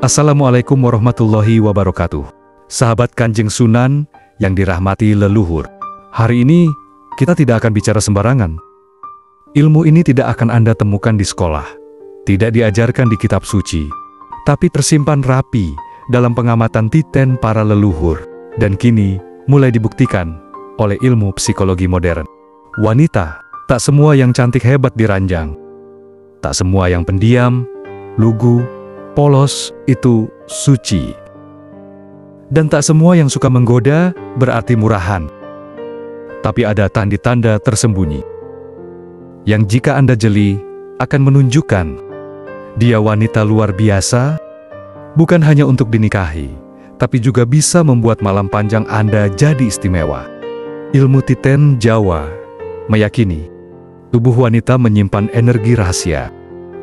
Assalamualaikum warahmatullahi wabarakatuh. Sahabat Kanjeng Sunan yang dirahmati leluhur. Hari ini kita tidak akan bicara sembarangan. Ilmu ini tidak akan Anda temukan di sekolah, tidak diajarkan di kitab suci, tapi tersimpan rapi dalam pengamatan titen para leluhur, dan kini mulai dibuktikan oleh ilmu psikologi modern. Wanita, tak semua yang cantik hebat diranjang. Tak semua yang pendiam, lugu, polos itu suci. Dan tak semua yang suka menggoda berarti murahan. Tapi ada tanda-tanda tersembunyi yang jika Anda jeli akan menunjukkan dia wanita luar biasa, bukan hanya untuk dinikahi, tapi juga bisa membuat malam panjang Anda jadi istimewa. Ilmu titen Jawa meyakini tubuh wanita menyimpan energi rahasia.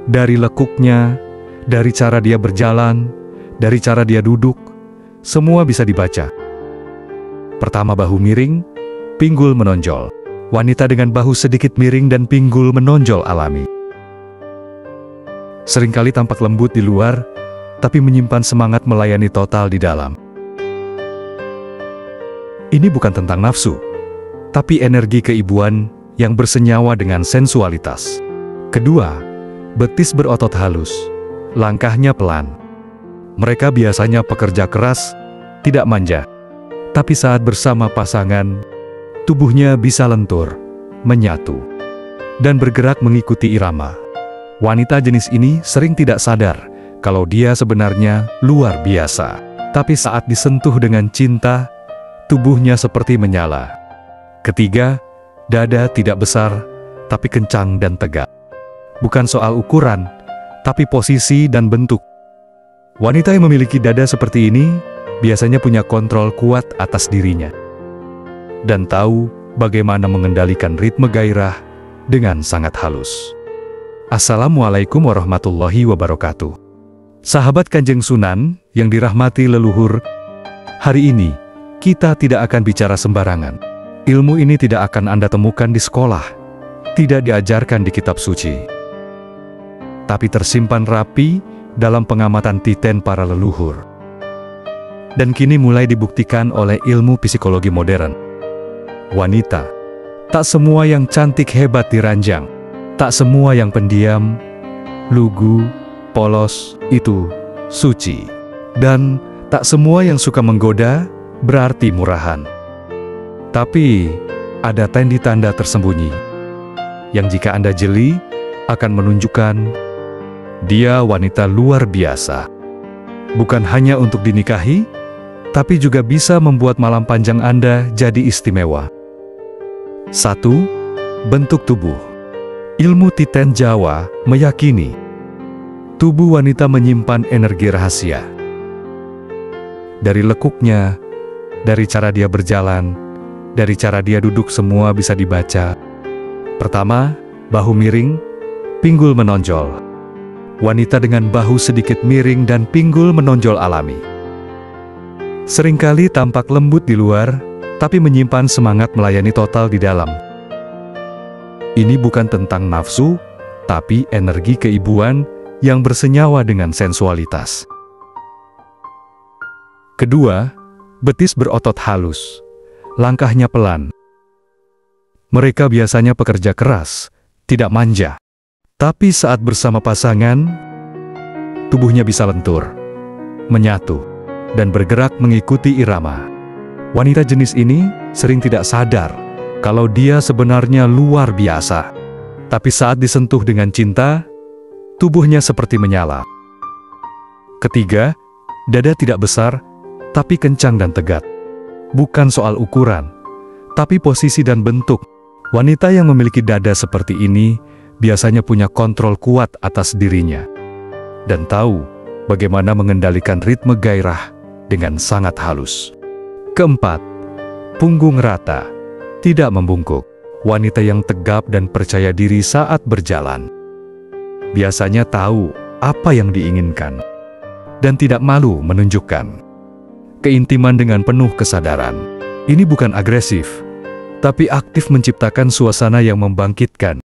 Dari lekuknya, dari cara dia berjalan, dari cara dia duduk, semua bisa dibaca. Pertama, bahu miring, pinggul menonjol. Wanita dengan bahu sedikit miring dan pinggul menonjol alami. Seringkali tampak lembut di luar, tapi menyimpan semangat melayani total di dalam. Ini bukan tentang nafsu, tapi energi keibuan yang bersenyawa dengan sensualitas. Kedua, betis berotot halus, langkahnya pelan. Mereka biasanya pekerja keras, tidak manja. Tapi saat bersama pasangan, tubuhnya bisa lentur, menyatu, dan bergerak mengikuti irama. Wanita jenis ini sering tidak sadar kalau dia sebenarnya luar biasa. Tapi saat disentuh dengan cinta, tubuhnya seperti menyala. Ketiga, dada tidak besar, tapi kencang dan tegak. Bukan soal ukuran, tapi posisi dan bentuk. Wanita yang memiliki dada seperti ini biasanya punya kontrol kuat atas dirinya dan tahu bagaimana mengendalikan ritme gairah dengan sangat halus. Assalamualaikum warahmatullahi wabarakatuh. Sahabat Kanjeng Sunan yang dirahmati leluhur, hari ini kita tidak akan bicara sembarangan. Ilmu ini tidak akan Anda temukan di sekolah, tidak diajarkan di kitab suci, tapi tersimpan rapi dalam pengamatan titen para leluhur. Dan kini mulai dibuktikan oleh ilmu psikologi modern. Wanita, tak semua yang cantik hebat diranjang, tak semua yang pendiam, lugu, polos itu suci, dan tak semua yang suka menggoda berarti murahan. Tapi ada tanda-tanda tersembunyi yang jika Anda jeli akan menunjukkan dia wanita luar biasa. Bukan hanya untuk dinikahi, tapi juga bisa membuat malam panjang Anda jadi istimewa. 1. Bentuk tubuh. Ilmu titen Jawa meyakini tubuh wanita menyimpan energi rahasia. Dari lekuknya, dari cara dia berjalan, dari cara dia duduk semua bisa dibaca. Pertama, bahu miring, pinggul menonjol. Wanita dengan bahu sedikit miring dan pinggul menonjol alami. Seringkali tampak lembut di luar, tapi menyimpan semangat melayani total di dalam. Ini bukan tentang nafsu, tapi energi keibuan yang bersenyawa dengan sensualitas. Kedua, betis berotot halus. Langkahnya pelan. Mereka biasanya pekerja keras, tidak manja. Tapi saat bersama pasangan, tubuhnya bisa lentur, menyatu, dan bergerak mengikuti irama. Wanita jenis ini sering tidak sadar kalau dia sebenarnya luar biasa. Tapi saat disentuh dengan cinta, tubuhnya seperti menyala. Ketiga, dada tidak besar, tapi kencang dan tegak. Bukan soal ukuran, tapi posisi dan bentuk. Wanita yang memiliki dada seperti ini biasanya punya kontrol kuat atas dirinya dan tahu bagaimana mengendalikan ritme gairah dengan sangat halus. Keempat, punggung rata, tidak membungkuk. Wanita yang tegap dan percaya diri saat berjalan biasanya tahu apa yang diinginkan dan tidak malu menunjukkan keintiman dengan penuh kesadaran. Ini bukan agresif, tapi aktif menciptakan suasana yang membangkitkan.